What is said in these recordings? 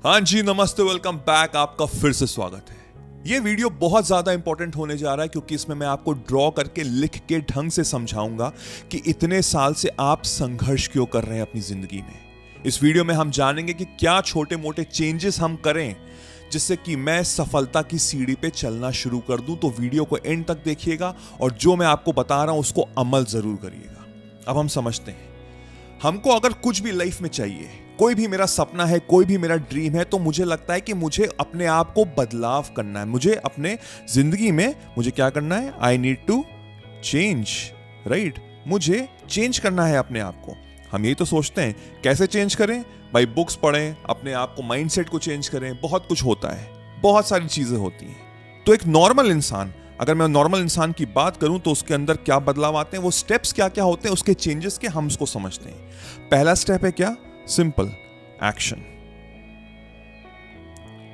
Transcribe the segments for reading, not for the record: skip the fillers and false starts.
हाँ जी, नमस्ते, welcome back. आपका फिर से स्वागत है। ये वीडियो बहुत ज्यादा इंपॉर्टेंट होने जा रहा है क्योंकि इसमें मैं आपको ड्रॉ करके लिख के ढंग से समझाऊंगा कि इतने साल से आप संघर्ष क्यों कर रहे हैं अपनी जिंदगी में। इस वीडियो में हम जानेंगे कि क्या छोटे मोटे चेंजेस हम करें जिससे कि मैं सफलता की सीढ़ी पे चलना शुरू कर दूं। तो वीडियो को एंड तक देखिएगा और जो मैं आपको बता रहा हूं उसको अमल जरूर करिएगा। अब हम समझते हैं, हमको अगर कुछ भी लाइफ में चाहिए, कोई भी मेरा सपना है, कोई भी मेरा ड्रीम है, तो मुझे लगता है कि मुझे अपने आप को बदलाव करना है। मुझे अपने जिंदगी में मुझे क्या करना है? I need to change, right? मुझे चेंज करना है अपने आप को। हम यही तो सोचते हैं, कैसे चेंज करें भाई? बुक्स पढ़ें, अपने आप को, माइंडसेट को चेंज करें। बहुत कुछ होता है, बहुत सारी चीजें होती हैं। तो एक नॉर्मल इंसान, अगर मैं नॉर्मल इंसान की बात करूं तो उसके अंदर क्या बदलाव आते हैं, वो स्टेप्स क्या क्या होते हैं, उसके चेंजेस के हम उसको समझते हैं। पहला स्टेप है क्या? Simple, action.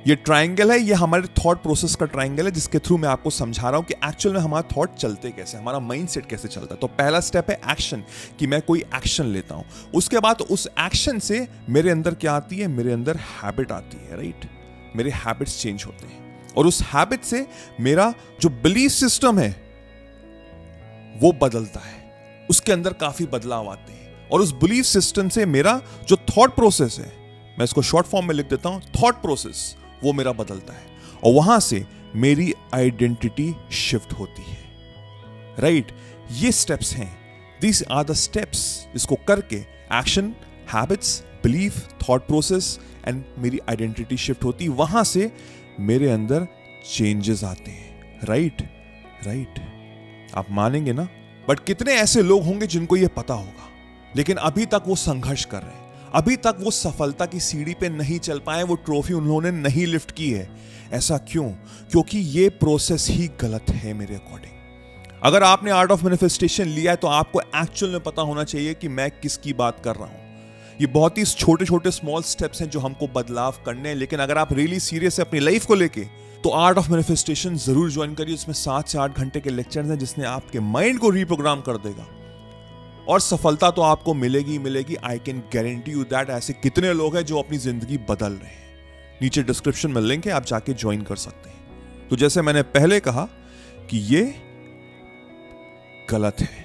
ये ट्रायंगल है, ये हमारे थॉट प्रोसेस का ट्रायंगल है जिसके थ्रू मैं आपको समझा रहा हूं कि एक्चुअल में हमारा थॉट चलते कैसे, हमारा माइंडसेट कैसे चलता है। तो पहला स्टेप है एक्शन, कि मैं कोई एक्शन लेता हूं। उसके बाद उस एक्शन से मेरे अंदर क्या आती है? मेरे अंदर हैबिट आती है, राइट? मेरे हैबिट्स चेंज होते हैं और उस हैबिट से मेरा जो बिलीफ सिस्टम है वो बदलता है। उसके अंदर काफी बदलाव आते हैं और उस बिलीफ सिस्टम से मेरा जो थॉट प्रोसेस है, मैं इसको शॉर्ट फॉर्म में लिख देता हूं, थॉट प्रोसेस, वो मेरा बदलता है और वहां से मेरी आइडेंटिटी शिफ्ट होती है, राइट? ये स्टेप्स हैं, दिस आर द स्टेप्स। इसको करके action, habits, belief, thought process and मेरी आइडेंटिटी शिफ्ट होती है। वहां से मेरे अंदर चेंजेस आते हैं, राइट? राइट, आप मानेंगे ना? बट कितने ऐसे लोग होंगे जिनको ये पता होगा लेकिन अभी तक वो संघर्ष कर रहे हैं, अभी तक वो सफलता की सीढ़ी पे नहीं चल पाए, वो ट्रॉफी उन्होंने नहीं लिफ्ट की है। ऐसा क्यों? क्योंकि ये प्रोसेस ही गलत है मेरे अकॉर्डिंग। अगर आपने आर्ट ऑफ मैनिफेस्टेशन लिया है तो आपको एक्चुअल में पता होना चाहिए कि मैं किसकी बात कर रहा हूं। ये बहुत ही छोटे छोटे स्मॉल स्टेप्स हैं जो हमको बदलाव करने हैं, लेकिन अगर आप रियली सीरियस है अपनी लाइफ को लेके तो आर्ट ऑफ मैनिफेस्टेशन जरूर ज्वाइन करिए। इसमें 7 से 8 घंटे के लेक्चर्स हैं जिसने आपके माइंड को रीप्रोग्राम कर देगा और सफलता तो आपको मिलेगी मिलेगी। I can guarantee you that. ऐसे कितने लोग हैं जो अपनी जिंदगी बदल रहे हैं। नीचे डिस्क्रिप्शन में लिंक है, आप जाके ज्वाइन कर सकते हैं। तो जैसे मैंने पहले कहा कि ये गलत है,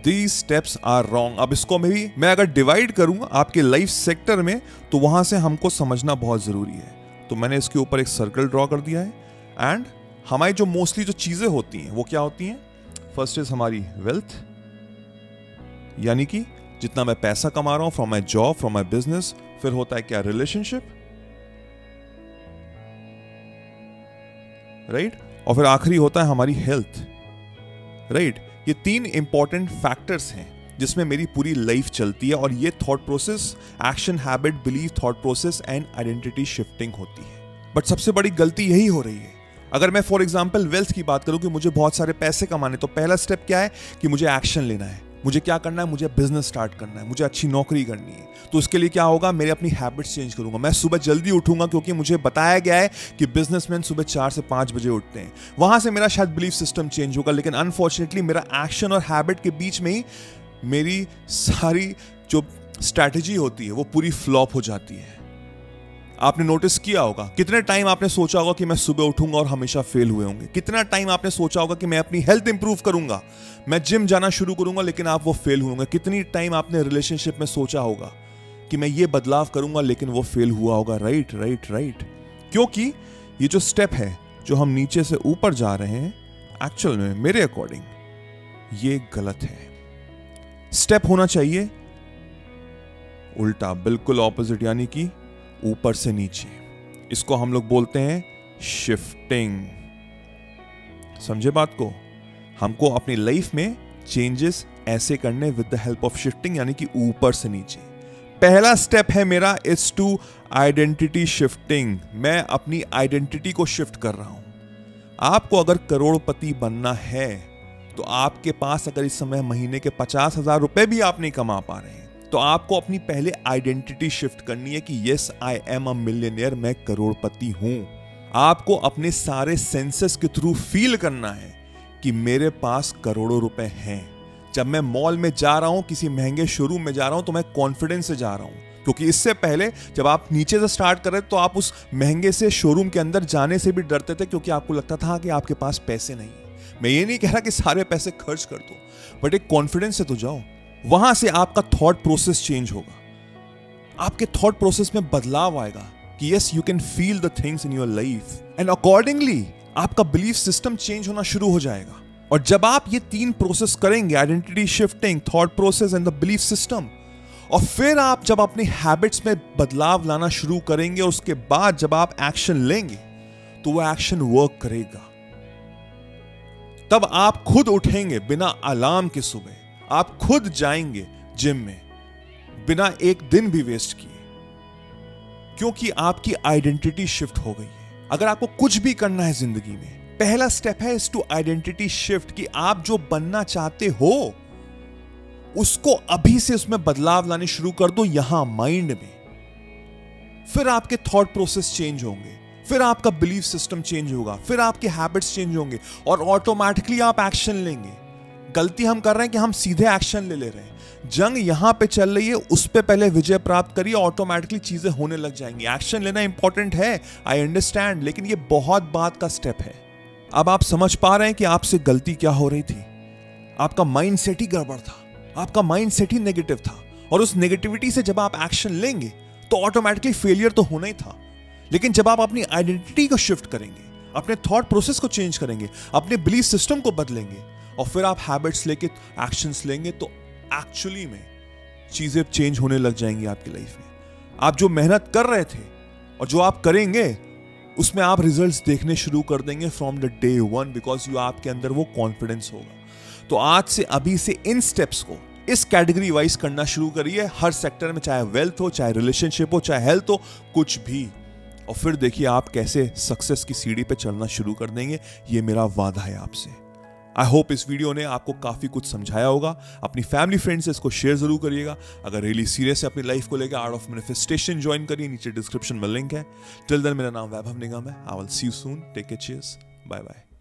These steps are wrong। अब इसको मैं अगर डिवाइड करूं आपके लाइफ सेक्टर में तो वहां से हमको समझना बहुत जरूरी है। तो मैंने इसके ऊपर एक सर्कल ड्रॉ कर दिया है एंड हमारी जो मोस्टली जो चीजें होती हैं वो क्या होती हैं? फर्स्ट इज हमारी वेल्थ, यानी कि जितना मैं पैसा कमा रहा हूं from my job, from my business. फिर होता है क्या? Relationship, right? और फिर आखिरी होता है हमारी हेल्थ, राइट? ये 3 इंपॉर्टेंट फैक्टर्स हैं जिसमें मेरी पूरी लाइफ चलती है और ये thought process, action, habit, belief, thought process and identity shifting होती है। बट सबसे बड़ी गलती यही हो रही है। अगर मैं फॉर एग्जांपल वेल्थ की बात करूं कि मुझे बहुत सारे पैसे कमाने, तो पहला स्टेप क्या है कि मुझे एक्शन लेना है। मुझे क्या करना है? मुझे बिजनेस स्टार्ट करना है, मुझे अच्छी नौकरी करनी है। तो उसके लिए क्या होगा? मेरे अपनी हैबिट्स चेंज करूंगा। मैं सुबह जल्दी उठूंगा क्योंकि मुझे बताया गया है कि बिजनेसमैन सुबह 4 से 5 बजे उठते हैं। वहां से मेरा शायद बिलीफ सिस्टम चेंज होगा, लेकिन अनफॉर्चुनेटली मेरा एक्शन और हैबिट के बीच में ही मेरी सारी जो स्ट्रैटेजी होती है वो पूरी फ्लॉप हो जाती है। आपने नोटिस किया होगा, कितने टाइम आपने सोचा होगा कि मैं सुबह उठूंगा और हमेशा फेल हुए होंगे। कितना टाइम आपने सोचा होगा कि मैं अपनी हेल्थ इंप्रूव करूंगा, मैं जिम जाना शुरू करूंगा, लेकिन आप वो फेल होंगे। कितनी टाइम आपने रिलेशनशिप में सोचा होगा कि मैं ये बदलाव करूंगा, लेकिन वो फेल हुआ होगा। Right, right, right. क्योंकि ये जो स्टेप है जो हम नीचे से ऊपर जा रहे हैं, एक्चुअल में मेरे अकॉर्डिंग ये गलत है। स्टेप होना चाहिए उल्टा, बिल्कुल ऑपोजिट, यानी कि ऊपर से नीचे। इसको हम लोग बोलते हैं शिफ्टिंग। समझे बात को? हमको अपनी लाइफ में चेंजेस ऐसे करने with the help of shifting, यानी कि ऊपर से नीचे। पहला स्टेप है मेरा इज टू आइडेंटिटी शिफ्टिंग। मैं अपनी आइडेंटिटी को शिफ्ट कर रहा हूं। आपको अगर करोड़पति बनना है तो आपके पास अगर इस समय महीने के 50,000 रुपए भी आप नहीं कमा पा रहे हैं तो आपको अपनी पहले आइडेंटिटी शिफ्ट करनी है कि yes, I am a millionaire, मैं करोड़पति हूं। आपको अपने सारे सेंसेस के थ्रू फील करना है कि मेरे पास करोड़ों रुपए हैं। जब मैं मॉल में जा रहा हूं, किसी महंगे शोरूम में जा रहा हूं, तो मैं कॉन्फिडेंस से जा रहा हूं, क्योंकि इससे पहले जब आप नीचे से स्टार्ट कर रहे तो आप उस महंगे से शोरूम के अंदर जाने से भी डरते थे, क्योंकि आपको लगता था कि आपके पास पैसे नहीं है। मैं ये नहीं कह रहा कि सारे पैसे खर्च कर दो, बट एक कॉन्फिडेंस से तो जाओ। वहां से आपका थॉट प्रोसेस चेंज होगा, आपके थॉट प्रोसेस में बदलाव आएगा कि yes, you can feel the things in your life, and accordingly आपका बिलीफ सिस्टम चेंज होना शुरू हो जाएगा। और जब आप ये 3 प्रोसेस करेंगे, identity shifting, thought process and the belief system, और फिर आप जब अपनी हैबिट्स में बदलाव लाना शुरू करेंगे और उसके बाद जब आप एक्शन लेंगे तो वो एक्शन वर्क करेगा। तब आप खुद उठेंगे बिना अलार्म के सुबह, आप खुद जाएंगे जिम में बिना एक दिन भी वेस्ट किए, क्योंकि आपकी आइडेंटिटी शिफ्ट हो गई है। अगर आपको कुछ भी करना है जिंदगी में, पहला स्टेप है इस टू आइडेंटिटी शिफ्ट, कि आप जो बनना चाहते हो उसको अभी से उसमें बदलाव लाने शुरू कर दो यहां माइंड में। फिर आपके थॉट प्रोसेस चेंज होंगे, फिर आपका बिलीफ सिस्टम चेंज होगा, फिर आपके हैबिट्स चेंज होंगे और ऑटोमेटिकली आप एक्शन लेंगे। गलती हम कर रहे हैं कि हम सीधे एक्शन ले रहे हैं। जंग यहां पे चल रही है, उस पे पहले विजय प्राप्त करिए, ऑटोमेटिकली चीजें होने लग जाएंगी। एक्शन लेना इंपॉर्टेंट है, आई अंडरस्टैंड, लेकिन ये बहुत बात का स्टेप है। अब आप समझ पा रहे हैं कि आपसे गलती क्या हो रही थी। आपका माइंड सेट ही गड़बड़ था, आपका माइंड सेट ही नेगेटिव था, और उस नेगेटिविटी से जब आप एक्शन लेंगे तो ऑटोमेटिकली फेलियर तो होना ही था। लेकिन जब आप अपनी आइडेंटिटी को शिफ्ट करेंगे, अपने थॉट प्रोसेस को चेंज करेंगे, अपने बिलीफ सिस्टम को बदलेंगे और फिर आप हैबिट्स लेके एक्शंस लेंगे, तो एक्चुअली में चीजें चेंज होने लग जाएंगी आपकी लाइफ में। आप जो मेहनत कर रहे थे और जो आप करेंगे उसमें आप रिजल्ट्स देखने शुरू कर देंगे from the day 1, because you आपके अंदर वो कॉन्फिडेंस होगा। तो आज से अभी से इन स्टेप्स को इस कैटेगरी वाइज करना शुरू करिए, हर सेक्टर में, चाहे वेल्थ हो, चाहे रिलेशनशिप हो, चाहे हेल्थ हो, कुछ भी, और फिर देखिए आप कैसे सक्सेस की सीढ़ी पे चलना शुरू कर देंगे। ये मेरा वादा है आपसे। आई होप इस वीडियो ने आपको काफी कुछ समझाया होगा। अपनी फैमिली फ्रेंड्स से इसको शेयर जरूर करिएगा। अगर रियली सीरियस है अपनी लाइफ को लेकर, आर्ट ऑफ मैनिफेस्टेशन ज्वाइन करिए, नीचे डिस्क्रिप्शन में लिंक है। टिल देन मेरा नाम वैभव निगम है। I will see you soon, take care, cheers, bye bye.